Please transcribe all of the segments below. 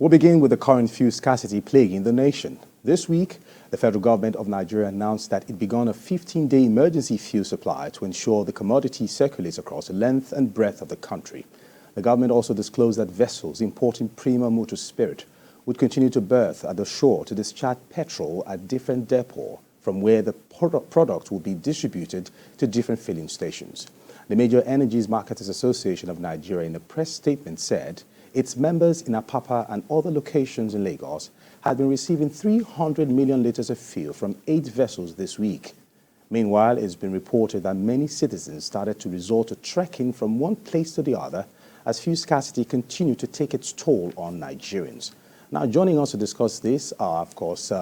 We'll begin with the current fuel scarcity plaguing the nation. This week, the federal government of Nigeria announced that it began a 15-day emergency fuel supply to ensure the commodity circulates across the length and breadth of the country. The government also disclosed that vessels importing premium motor spirit would continue to berth at the shore to discharge petrol at different depots from where the product will be distributed to different filling stations. The Major Energies Marketers Association of Nigeria, in a press statement, said its members in Apapa and other locations in Lagos had been receiving 300 million litres of fuel from 8 vessels this week. Meanwhile, it's been reported that many citizens started to resort to trekking from one place to the other as fuel scarcity continued to take its toll on Nigerians. Now, joining us to discuss this are, of course,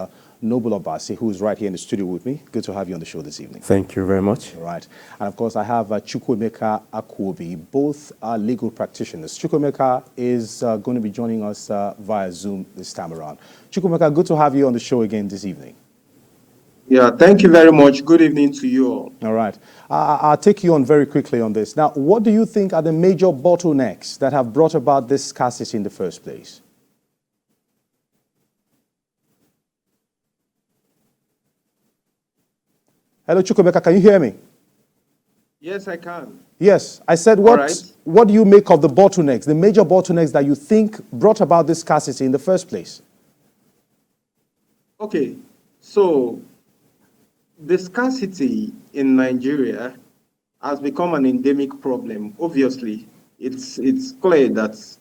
Noble Obasi, who is right here in the studio with me. Good to have you on the show this evening. Thank you very much. All right. And, of course, I have Chukwuemeka Akwobi. Both are legal practitioners. Chukwuemeka is going to be joining us via Zoom this time around. Chukwuemeka, good to have you on the show again this evening. Yeah, thank you very much. Good evening to you all. All right. I'll take you on very quickly on this. Now, what do you think are the major bottlenecks that have brought about this scarcity in the first place? Hello, Chukwuemeka, can you hear me? Yes, I can. Yes, I said, what do you make of the bottlenecks, the major bottlenecks that you think brought about this scarcity in the first place? Okay, so the scarcity in Nigeria has become an endemic problem. Obviously, it's clear that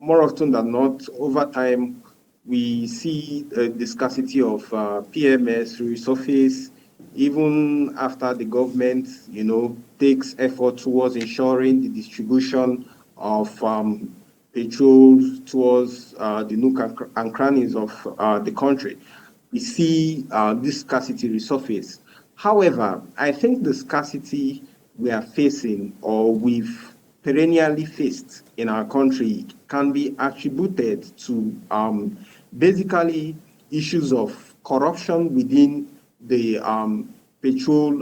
more often than not, over time, we see the scarcity of PMS resurface, even after the government, takes effort towards ensuring the distribution of petrol towards the nook and crannies of the country. We see this scarcity resurface. However, I think the scarcity we are facing, or we've perennially faced in our country, can be attributed to basically issues of corruption within the petrol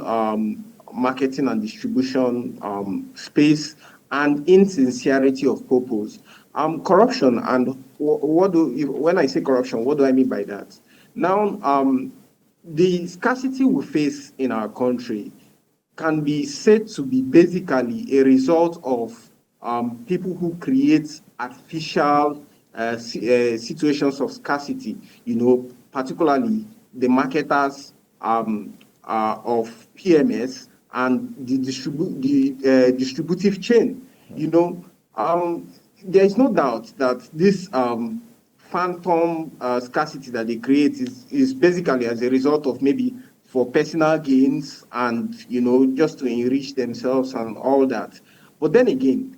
marketing and distribution space and insincerity of purpose. Corruption, and when I say corruption, what do I mean by that? Now, the scarcity we face in our country can be said to be basically a result of people who create artificial situations of scarcity, particularly the marketers of PMS and the distributive chain. There is no doubt that this phantom scarcity that they create is basically as a result of maybe for personal gains and, just to enrich themselves and all that. But then again,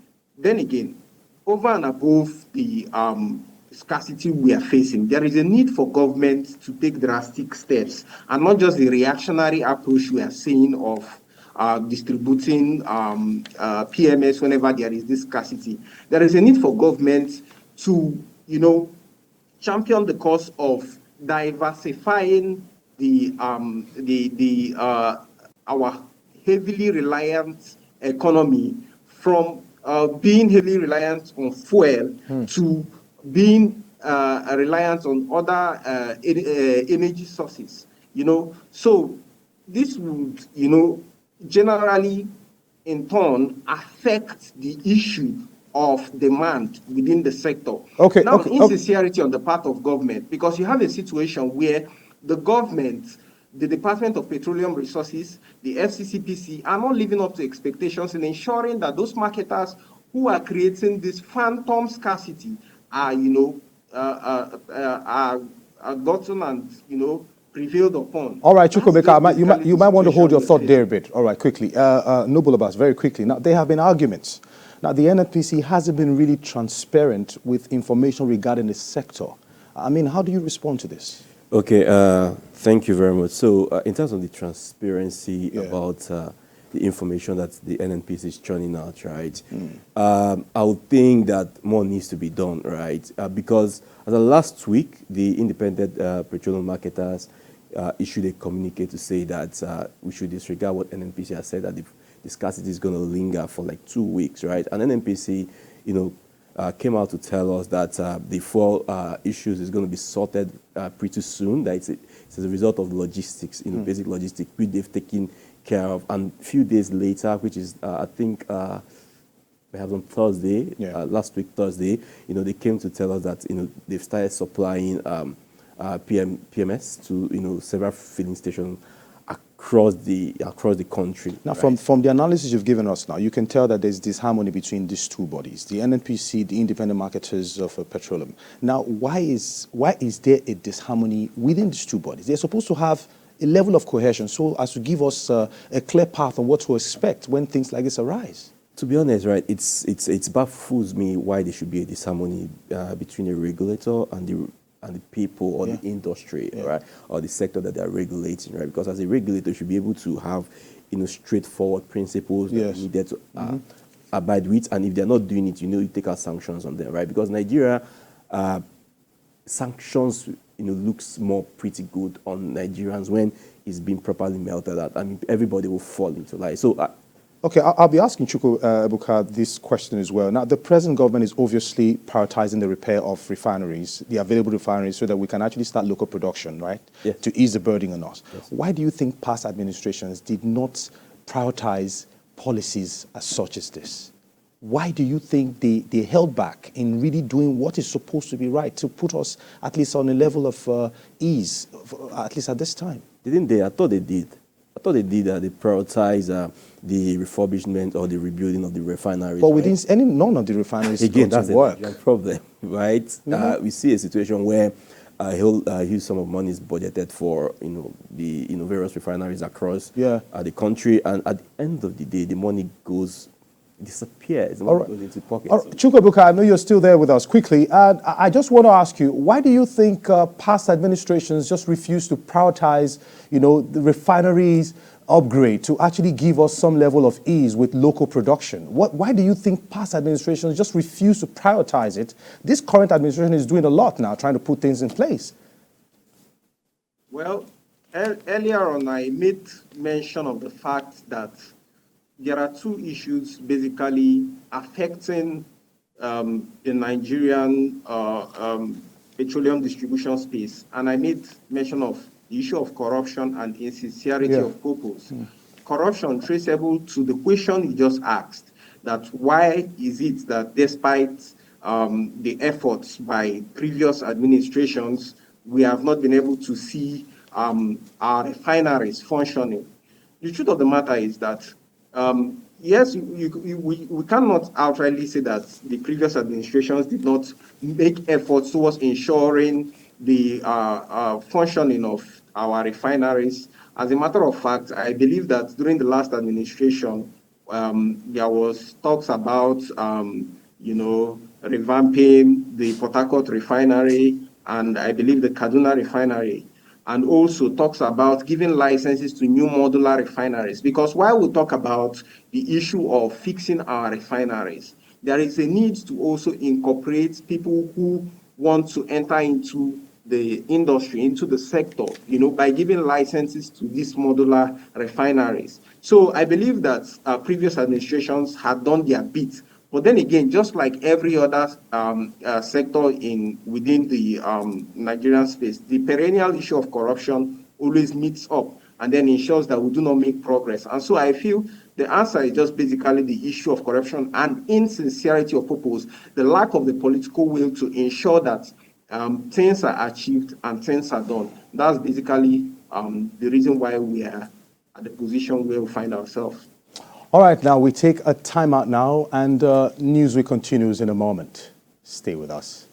over and above the scarcity we are facing, there is a need for government to take drastic steps, and not just the reactionary approach we are seeing of distributing PMS whenever there is this scarcity. There is a need for government to, champion the cause of diversifying our heavily reliant economy from being heavily reliant on fuel to being reliant on other energy sources. So this would, generally in turn affect the issue of demand within the sector. Insincerity on the part of government, because you have a situation where the government, the Department of Petroleum Resources, the FCCPC are not living up to expectations in ensuring that those marketers who are creating this phantom scarcity are, are gotten and, prevailed upon. All right, Chukwuemeka, you might want to hold your thought there a bit. All right, quickly. Noble Abbas, very quickly. Now, there have been arguments. Now, the NNPC hasn't been really transparent with information regarding the sector. I mean, how do you respond to this? Okay, thank you very much. So, in terms of the transparency about the information that the NNPC is churning out, right? I would think that more needs to be done, right? Because as of last week, the independent petroleum marketers issued a communique to say that we should disregard what NNPC has said, that the scarcity is going to linger for like 2 weeks, right? And NNPC, came out to tell us that the fuel issues is going to be sorted pretty soon. That it's a result of logistics, basic logistics, which they've taken care of. And a few days later, which is, I think, perhaps on Thursday, last week Thursday, they came to tell us that, they've started supplying PMS to, several filling stations across the country. Now, from the analysis you've given us now, you can tell that there's disharmony between these two bodies, the NNPC, the independent marketers of petroleum. Now, why is there a disharmony within these two bodies? They're supposed to have a level of cohesion so as to give us a clear path on what to expect when things like this arise. To be honest, right, it's baffles me why there should be a disharmony between a regulator and the people or the industry, right, or the sector that they are regulating, right? Because as a regulator, you should be able to have, straightforward principles that you needed to abide with, and if they're not doing it, you take out sanctions on them, right? Because Nigeria, sanctions, looks more pretty good on Nigerians when it's being properly melted out. I mean, everybody will fall into lie. So. Okay, I'll be asking Chukwu Ebuka this question as well. Now, the present government is obviously prioritizing the repair of refineries, the available refineries, so that we can actually start local production, right? Yes. To ease the burden on us. Yes. Why do you think past administrations did not prioritize policies as such as this? Why do you think they held back in really doing what is supposed to be right to put us at least on a level of ease, at least at this time? Didn't they? I thought they did. They prioritized the refurbishment or the rebuilding of the refineries. But within none of the refineries again, that's work. a problem, right? We see a situation where a huge sum of money is budgeted for the various refineries across the country, and at the end of the day, the money disappears. The money goes into pockets. Chukwu Ebuka, I know you're still there with us. Quickly, I just want to ask you, why do you think past administrations just refuse to prioritize, the refineries upgrade to actually give us some level of ease with local production? Why do you think past administrations just refuse to prioritize it? This current administration is doing a lot now, trying to put things in place. Well, earlier on, I made mention of the fact that there are two issues basically affecting the Nigerian petroleum distribution space. And I made mention of the issue of corruption and insincerity of purpose. Corruption traceable to the question you just asked, that why is it that despite the efforts by previous administrations, we have not been able to see our refineries functioning? The truth of the matter is that yes, we cannot outrightly say that the previous administrations did not make efforts towards ensuring the functioning of our refineries. As a matter of fact, I believe that during the last administration, there was talks about, revamping the Port Harcourt refinery, and I believe the Kaduna refinery, and also talks about giving licenses to new modular refineries. Because while we talk about the issue of fixing our refineries, there is a need to also incorporate people who want to enter into the industry, into the sector, by giving licenses to these modular refineries. So I believe that previous administrations had done their bit. But then again, just like every other sector within the Nigerian space, the perennial issue of corruption always meets up and then ensures that we do not make progress. And so I feel the answer is just basically the issue of corruption and insincerity of purpose, the lack of the political will to ensure that things are achieved and things are done. That's basically the reason why we are at the position where we find ourselves. All right, now we take a timeout now, and Newsweek continues in a moment. Stay with us.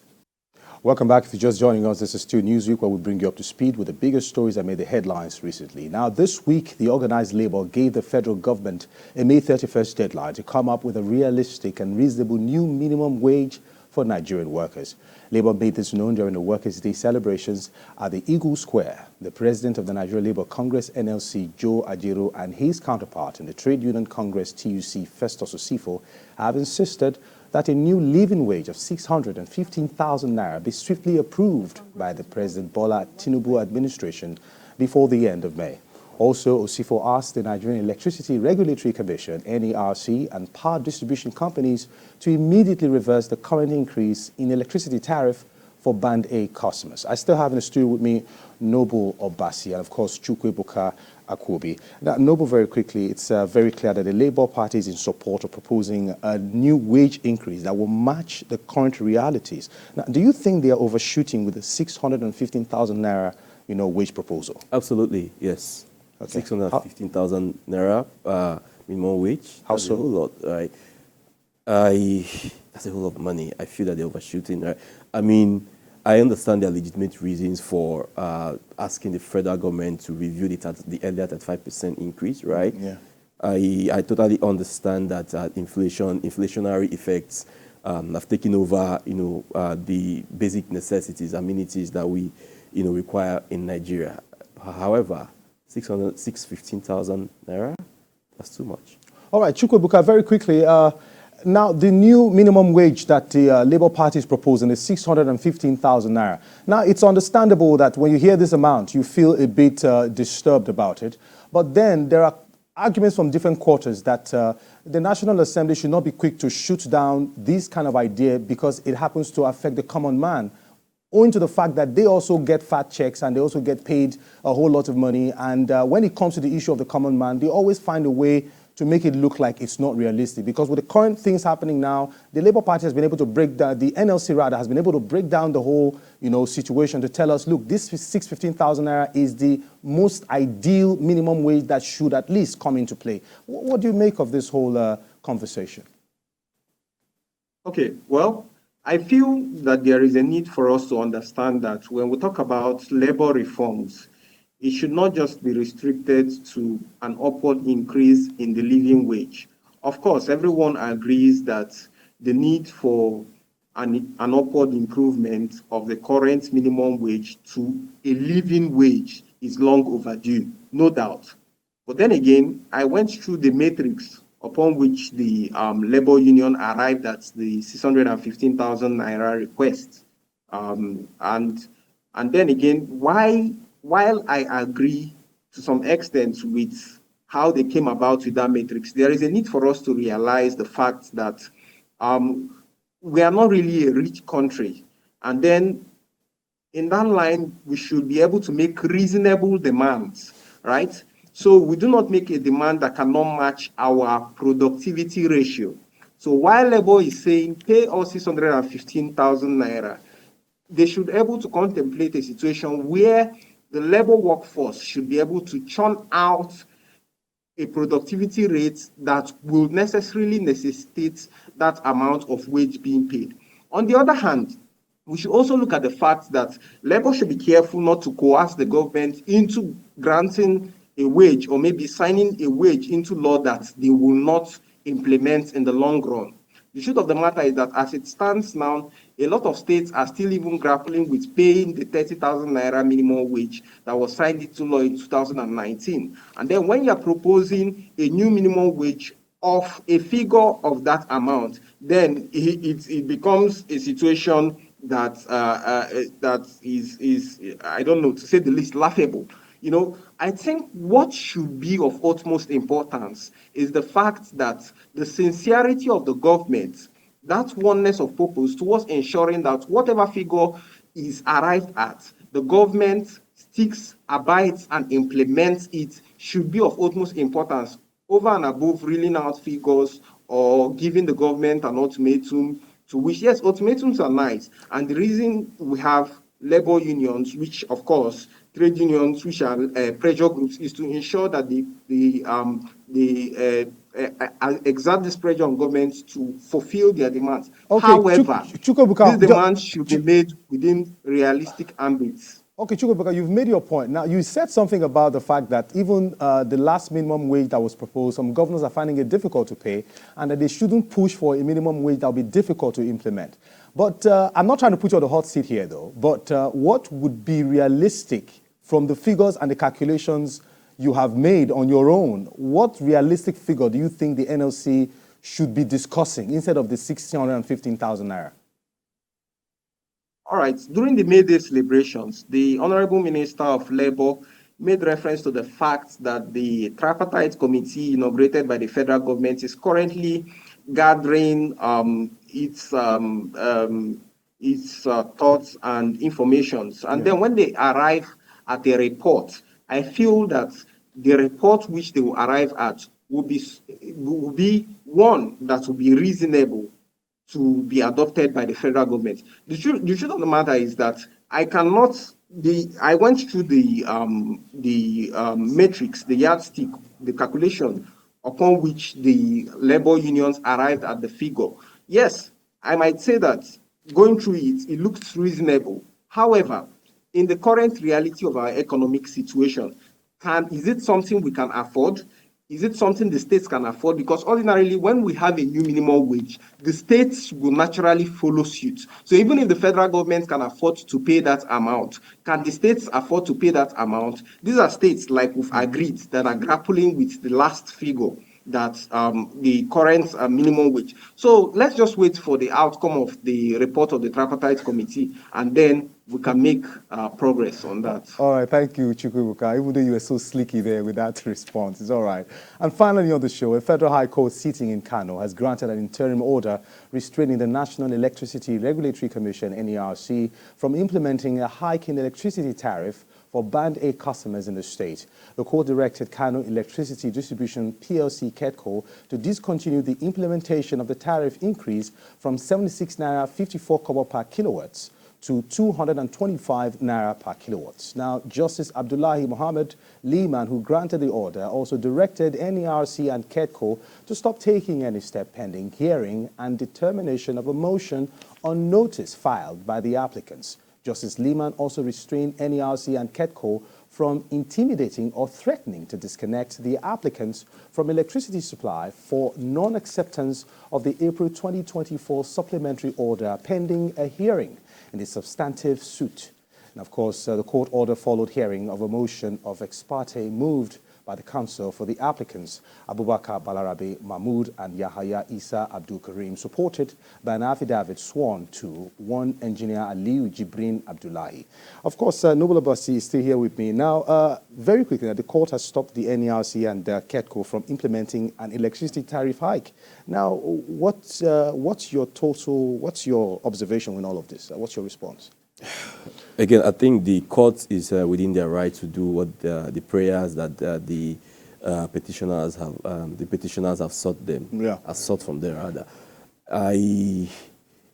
Welcome back. If you're just joining us, this is still Newsweek, where we bring you up to speed with the biggest stories that made the headlines recently. Now, this week, the organized labor gave the federal government a May 31st deadline to come up with a realistic and reasonable new minimum wage for Nigerian workers. Labour made this known during the Workers' Day celebrations at the Eagle Square. The president of the Nigeria Labour Congress, NLC, Joe Ajero, and his counterpart in the Trade Union Congress, TUC, Festus Osifo, have insisted that a new living wage of 615,000 naira be swiftly approved by the President Bola Tinubu administration before the end of May. Also, Osifo asked the Nigerian Electricity Regulatory Commission, NERC, and power distribution companies to immediately reverse the current increase in electricity tariff for Band A customers. I still have in the studio with me Noble Obasi and, of course, Chukwuebuka Akwobi. Now, Noble, very quickly, it's very clear that the Labour Party is in support of proposing a new wage increase that will match the current realities. Now, do you think they are overshooting with the 615,000 naira, wage proposal? Absolutely, yes. Okay. 615,000 naira minimum wage. How so? So? A whole lot, right? That's a whole lot of money. I feel that they're overshooting, right? I mean, I understand there are legitimate reasons for asking the federal government to review the earlier 35% increase, right? Yeah. I totally understand that inflationary effects have taken over, the basic necessities, amenities that we, require in Nigeria. However, 615,000 naira, that's too much. All right, Chukwuebuka, very quickly. Now, the new minimum wage that the Labour Party is proposing is 615,000 naira. Now, it's understandable that when you hear this amount, you feel a bit disturbed about it. But then there are arguments from different quarters that the National Assembly should not be quick to shoot down this kind of idea because it happens to affect the common man, owing to the fact that they also get fat checks and they also get paid a whole lot of money. And when it comes to the issue of the common man, they always find a way to make it look like it's not realistic. Because with the current things happening now, the Labour Party has been able to break down, the NLC rather, has been able to break down the whole, situation to tell us, look, this 615,000 naira is the most ideal minimum wage that should at least come into play. What do you make of this whole conversation? Okay, well, I feel that there is a need for us to understand that when we talk about labor reforms, it should not just be restricted to an upward increase in the living wage. Of course, everyone agrees that the need for an upward improvement of the current minimum wage to a living wage is long overdue, no doubt. But then again, I went through the matrix upon which the labor union arrived at the 615,000 naira request. And then again, while I agree to some extent with how they came about with that matrix, there is a need for us to realize the fact that we are not really a rich country. And then in that line, we should be able to make reasonable demands, right? So we do not make a demand that cannot match our productivity ratio. So while Labour is saying pay us 615,000 naira, they should be able to contemplate a situation where the labor workforce should be able to churn out a productivity rate that will necessarily necessitate that amount of wage being paid. On the other hand, we should also look at the fact that labor should be careful not to coerce the government into granting a wage or maybe signing a wage into law that they will not implement in the long run. The truth of the matter is that as it stands now, a lot of states are still even grappling with paying the 30,000 naira minimum wage that was signed into law in 2019. And then when you're proposing a new minimum wage of a figure of that amount, then it becomes a situation that is, I don't know, to say the least, laughable. I think what should be of utmost importance is the fact that the sincerity of the government, that oneness of purpose towards ensuring that whatever figure is arrived at, the government sticks, abides, and implements it should be of utmost importance over and above reeling out figures or giving the government an ultimatum, to which, yes, ultimatums are nice. And the reason we have labor unions, which, of course, trade unions, which are pressure groups, is to ensure that they exert this pressure on governments to fulfill their demands. Okay, however, these demands should be made within realistic ambits. Okay, Chukwuebuka, you've made your point. Now, you said something about the fact that even the last minimum wage that was proposed, some governors are finding it difficult to pay, and that they shouldn't push for a minimum wage that will be difficult to implement. But I'm not trying to put you on the hot seat here, though, but what would be realistic from the figures and the calculations you have made on your own? What realistic figure do you think the NLC should be discussing instead of the 615,000 naira? All right. During the May Day celebrations, the Honorable Minister of Labour made reference to the fact that the tripartite committee inaugurated by the federal government is currently gathering its thoughts and informations. And then when they arrive at a report, I feel that the report which they will arrive at will be one that will be reasonable to be adopted by the federal government. The truth of the matter is that I went through the matrix, the yardstick, the calculation upon which the labor unions arrived at the figure. Yes, I might say that going through it looks reasonable. However, in the current reality of our economic situation, is it something we can afford? Is it something the states can afford? Because ordinarily, when we have a new minimum wage, the states will naturally follow suit. So even if the federal government can afford to pay that amount, can the states afford to pay that amount? These are states, like we've agreed, that are grappling with the last figure, that the current minimum wage. So let's just wait for the outcome of the report of the tripartite committee, and then we can make progress on that. All right, thank you, Chukwuebuka. Even though you were so slicky there with that response, it's all right. And finally on the show, a federal high court sitting in Kano has granted an interim order restraining the National Electricity Regulatory Commission, NERC, from implementing a hike in electricity tariff for Band A customers in the state. The court directed Kano Electricity Distribution PLC KEDCO to discontinue the implementation of the tariff increase from 76 naira 54 kobo per kilowatts to 225 naira per kilowatts. Now, Justice Abdullahi Mohammed Liman, who granted the order, also directed NERC and KEDCO to stop taking any step pending hearing and determination of a motion on notice filed by the applicants. Justice Liman also restrained NERC and KEDCO from intimidating or threatening to disconnect the applicants from electricity supply for non-acceptance of the April 2024 supplementary order pending a hearing in the substantive suit. And of course, the court order followed hearing of a motion of ex parte moved by the counsel for the applicants, Abubakar Balarabe Mahmood and Yahaya Isa Abdul Karim, supported by an affidavit sworn to one engineer Aliu Jibrin Abdullahi. Of course, Noble Abassi is still here with me. Now, very quickly, the court has stopped the NERC and KEDCO from implementing an electricity tariff hike. Now, what's your observation in all of this? What's your response? Again, I think the court is within their right to do what the prayers that the petitioners have sought them, have sought from them rather.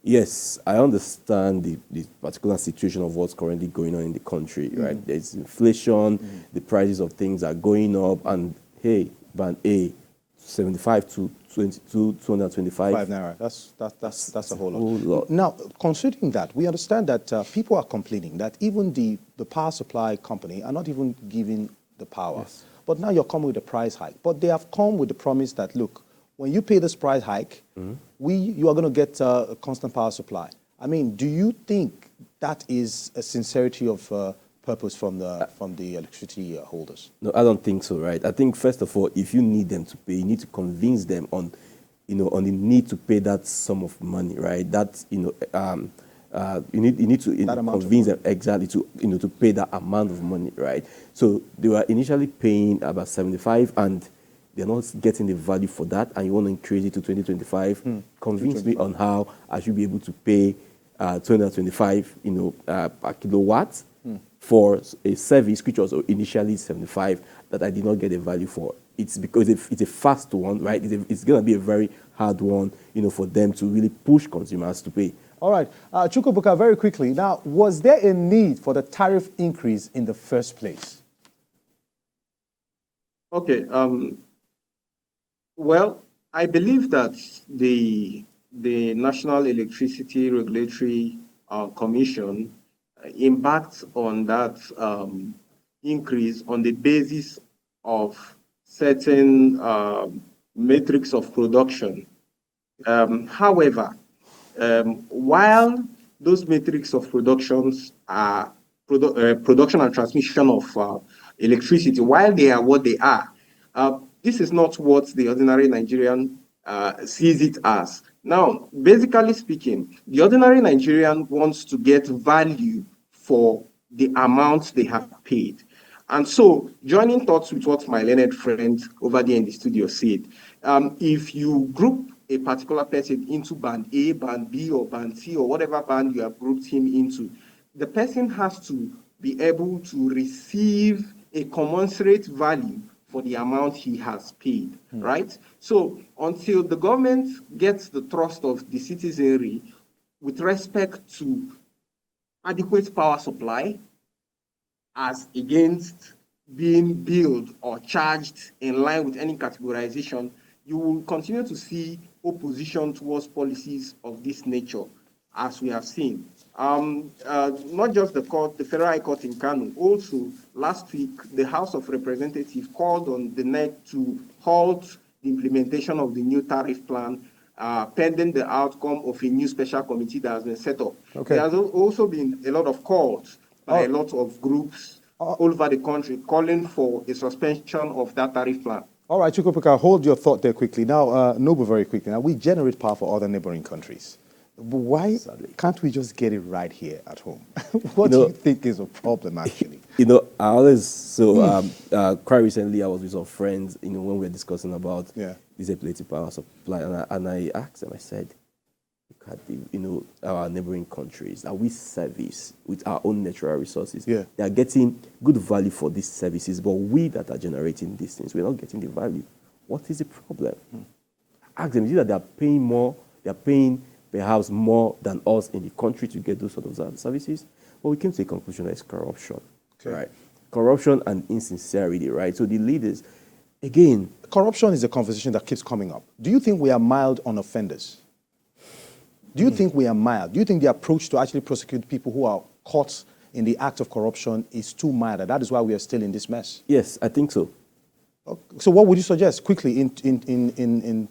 Yes, I understand the particular situation of what's currently going on in the country, right? There's inflation, the prices of things are going up, and hey, Band A, 75 to 225 naira. That's a whole lot. Now, considering that, we understand that people are complaining that even the power supply company are not even giving the power. Yes. But now you're coming with a price hike. But they have come with the promise that, look, when you pay this price hike, you are going to get a constant power supply. I mean, do you think that is a sincerity of purpose from the electricity holders? No, I don't think so, right? I think, first of all, if you need them to pay, you need to convince them on the need to pay that sum of money, right? That, you need to convince them exactly to pay that amount of money, right? So they were initially paying about 75 and they're not getting the value for that, and you want to increase it to 2025. Convince me on how I should be able to pay 225, per kilowatt for a service which was initially 75 that I did not get a value for. It's because it's a fast one, right? It's going to be a very hard one, for them to really push consumers to pay. All right. Chukwuebuka, very quickly. Now, was there a need for the tariff increase in the first place? Okay. Well, I believe that the National Electricity Regulatory Commission embarked on that increase on the basis of certain metrics of production. However, while those metrics of productions are production and transmission of electricity, while they are what they are, this is not what the ordinary Nigerian sees it as. Now, basically speaking, the ordinary Nigerian wants to get value for the amount they have paid. And so, joining thoughts with what my learned friend over there in the studio said, if you group a particular person into band A, band B, or band C, or whatever band you have grouped him into, the person has to be able to receive a commensurate value for the amount he has paid, right? So until the government gets the trust of the citizenry with respect to adequate power supply as against being billed or charged in line with any categorization, you will continue to see opposition towards policies of this nature, as we have seen. Not just the court, the Federal High Court in Kano, also last week, the House of Representatives called on the NEC to halt the implementation of the new tariff plan pending the outcome of a new special committee that has been set up. Okay. There has also been a lot of calls by a lot of groups all over the country calling for a suspension of that tariff plan. All right, Chukwuemeka, hold your thought there quickly. Now, Noble, very quickly. Now, we generate power for other neighboring countries. But why can't we just get it right here at home? What do you think is a problem, actually? I always, quite recently I was with some friends, when we were discussing about this epileptic power supply, and I asked them, I said, look at our neighboring countries that we service with our own natural resources. Yeah. They are getting good value for these services, but we that are generating these things, we're not getting the value. What is the problem? Ask them, is it that they are paying more, they are paying perhaps more than us in the country to get those sort of services? But we came to a conclusion that it's corruption, right? Corruption and insincerity, right? So the leaders, again... Corruption is a conversation that keeps coming up. Do you think we are mild on offenders? Do you think we are mild? Do you think the approach to actually prosecute people who are caught in the act of corruption is too mild, and that is why we are still in this mess? Yes, I think so. So what would you suggest quickly in 20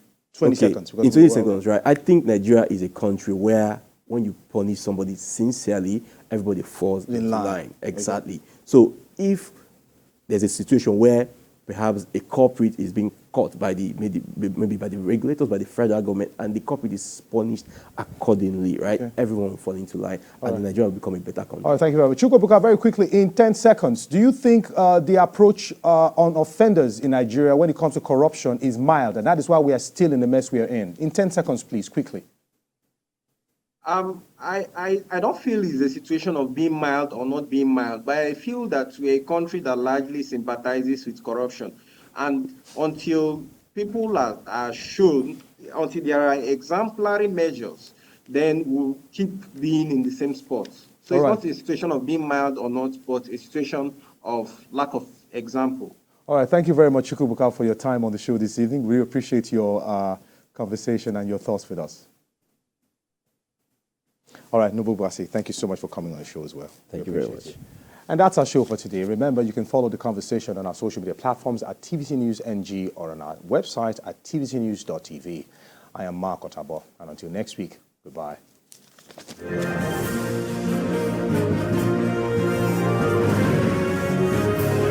seconds? In 20 seconds, right? I think Nigeria is a country where when you punish somebody sincerely, everybody falls in line. Exactly. So if there's a situation where perhaps a culprit is being caught by maybe by the regulators, by the federal government, and the culprit is punished accordingly, right? Everyone will fall into line, and Nigeria will become a better country. All right, thank you very much. Chukwuemeka, very quickly, in 10 seconds, do you think the approach on offenders in Nigeria when it comes to corruption is mild, and that is why we are still in the mess we are in? In 10 seconds, please, quickly. I don't feel it's a situation of being mild or not being mild, but I feel that we're a country that largely sympathizes with corruption. And until people are shown, until there are exemplary measures, then we'll keep being in the same spot. So it's not a situation of being mild or not, but a situation of lack of example. All right, thank you very much, Chukwuemeka, for your time on the show this evening. We appreciate your conversation and your thoughts with us. All right, Noble Bwasi, thank you so much for coming on the show as well. Thank you very much. And that's our show for today. Remember, you can follow the conversation on our social media platforms at TVC News NG or on our website at tvcnews.tv. I am Mark Otabo, and until next week, goodbye.